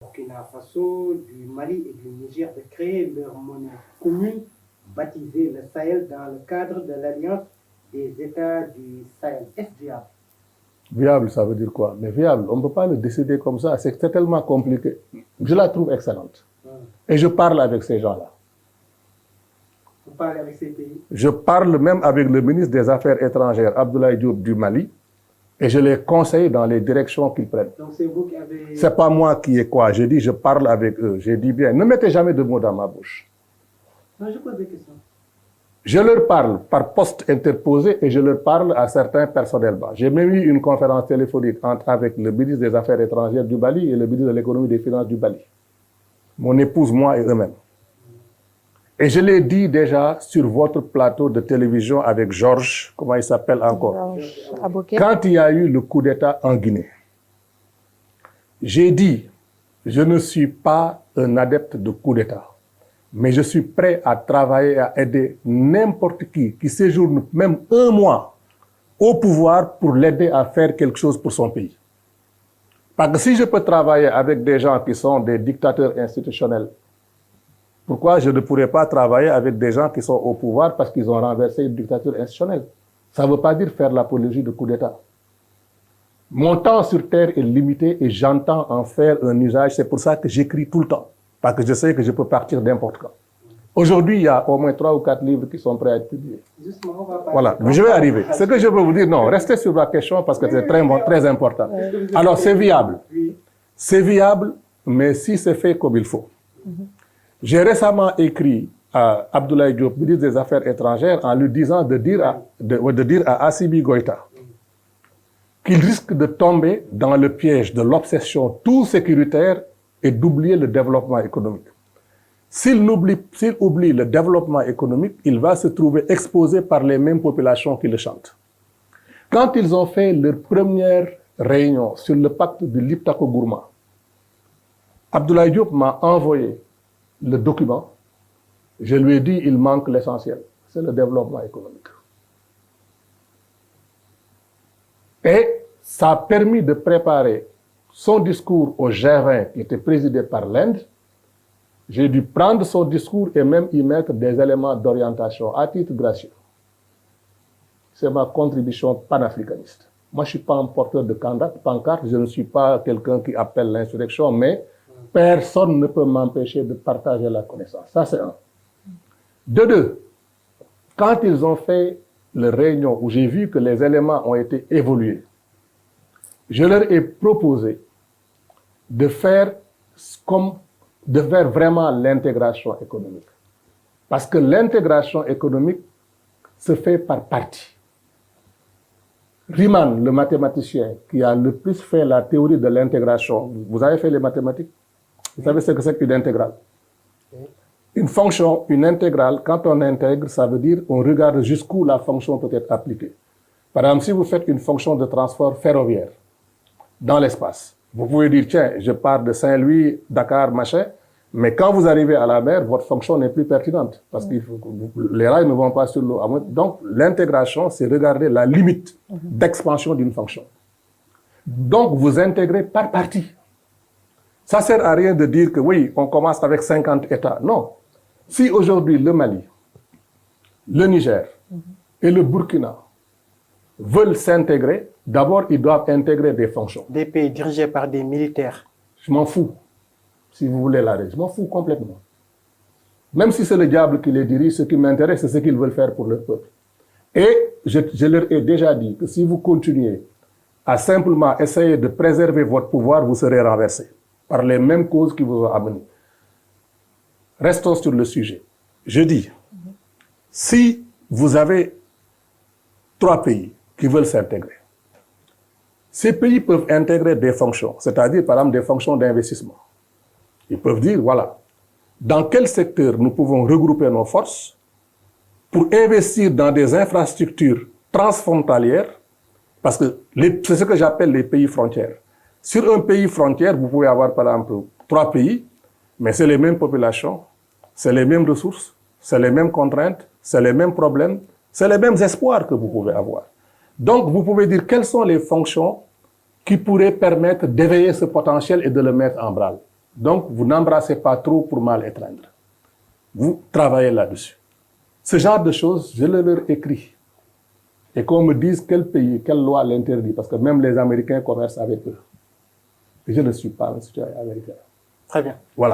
Burkina Faso, du Mali et du Niger de créer leur monnaie commune, baptisée le Sahel, dans le cadre de l'Alliance des États du Sahel. Est-ce viable? Viable, ça veut dire quoi? Mais viable, on ne peut pas le décider comme ça, c'est tellement compliqué. Je la trouve excellente. Et je parle avec ces gens-là. Vous parlez avec ces pays? Je parle même avec le ministre des Affaires étrangères, Abdoulaye Diop du Mali, et je les conseille dans les directions qu'ils prennent. Donc c'est vous qui avez... C'est pas moi qui ai quoi. Je dis, je parle avec eux. J'ai dit bien, ne mettez jamais de mots dans ma bouche. Non, je pose des questions. Je leur parle par poste interposé et je leur parle à certains personnellement. J'ai même eu une conférence téléphonique avec le ministre des Affaires étrangères du Mali et le ministre de l'économie et des finances du Mali. Mon épouse, moi et eux-mêmes. Et je l'ai dit déjà sur votre plateau de télévision avec Georges, comment il s'appelle encore? Quand il y a eu le coup d'État en Guinée, j'ai dit, je ne suis pas un adepte de coup d'État, mais je suis prêt à travailler, à aider n'importe qui séjourne même un mois au pouvoir pour l'aider à faire quelque chose pour son pays. Parce que si je peux travailler avec des gens qui sont des dictateurs institutionnels, pourquoi je ne pourrais pas travailler avec des gens qui sont au pouvoir parce qu'ils ont renversé une dictature institutionnelle? Ça ne veut pas dire faire l'apologie de coup d'État. Mon temps sur Terre est limité et j'entends en faire un usage. C'est pour ça que j'écris tout le temps. Parce que je sais que je peux partir n'importe quand. Aujourd'hui, il y a au moins 3 ou 4 livres qui sont prêts à être publiés. Justement, on va parler. Voilà, je vais arriver. Ce que je veux vous dire, non, restez sur la question parce que c'est très important. Alors, c'est viable. C'est viable, mais si c'est fait comme il faut. J'ai récemment écrit à Abdoulaye Diop, ministre des Affaires étrangères, en lui disant de dire à Assimi Goïta qu'il risque de tomber dans le piège de l'obsession tout sécuritaire et d'oublier le développement économique. S'il oublie le développement économique, il va se trouver exposé par les mêmes populations qui le chantent. Quand ils ont fait leur première réunion sur le pacte de Liptako Gourma, Abdoulaye Diop m'a envoyé le document. Je lui ai dit, il manque l'essentiel, c'est le développement économique. Et ça a permis de préparer son discours au G20 qui était présidé par l'Inde. J'ai dû prendre son discours et même y mettre des éléments d'orientation à titre gracieux. C'est ma contribution panafricaniste. Moi, je ne suis pas un porteur de pancarte, je ne suis pas quelqu'un qui appelle l'insurrection, mais personne ne peut m'empêcher de partager la connaissance. Ça, c'est un. De deux, quand ils ont fait la réunion où j'ai vu que les éléments ont été évolués, je leur ai proposé de faire vraiment l'intégration économique. Parce que l'intégration économique se fait par partie. Riemann, le mathématicien qui a le plus fait la théorie de l'intégration, vous avez fait les mathématiques? Vous savez ce que c'est qu'une intégrale? Une fonction, une intégrale, quand on intègre, ça veut dire on regarde jusqu'où la fonction peut être appliquée. Par exemple, si vous faites une fonction de transport ferroviaire dans l'espace, vous pouvez dire, tiens, je pars de Saint-Louis, Dakar, machin, mais quand vous arrivez à la mer, votre fonction n'est plus pertinente parce que les rails ne vont pas sur l'eau. Donc, l'intégration, c'est regarder la limite d'expansion d'une fonction. Donc, vous intégrez par partie. Ça ne sert à rien de dire que oui, on commence avec 50 États. Non. Si aujourd'hui le Mali, le Niger et le Burkina veulent s'intégrer, d'abord ils doivent intégrer des fonctions. Des pays dirigés par des militaires. Je m'en fous, si vous voulez la règle. Je m'en fous complètement. Même si c'est le diable qui les dirige, ce qui m'intéresse, c'est ce qu'ils veulent faire pour leur peuple. Et je leur ai déjà dit que si vous continuez à simplement essayer de préserver votre pouvoir, vous serez renversé par les mêmes causes qui vous ont amené. Restons sur le sujet. Je dis, si vous avez 3 pays qui veulent s'intégrer, ces pays peuvent intégrer des fonctions, c'est-à-dire par exemple des fonctions d'investissement. Ils peuvent dire, voilà, dans quel secteur nous pouvons regrouper nos forces pour investir dans des infrastructures transfrontalières, parce que c'est ce que j'appelle les pays frontières. Sur un pays frontière, vous pouvez avoir par exemple 3 pays, mais c'est les mêmes populations, c'est les mêmes ressources, c'est les mêmes contraintes, c'est les mêmes problèmes, c'est les mêmes espoirs que vous pouvez avoir. Donc, vous pouvez dire quelles sont les fonctions qui pourraient permettre d'éveiller ce potentiel et de le mettre en branle. Donc, vous n'embrassez pas trop pour mal étreindre. Vous travaillez là-dessus. Ce genre de choses, je le leur écris. Et qu'on me dise quel pays, quelle loi l'interdit, parce que même les Américains commercent avec eux. Et je ne suis pas un citoyen américain. Très bien. Voilà.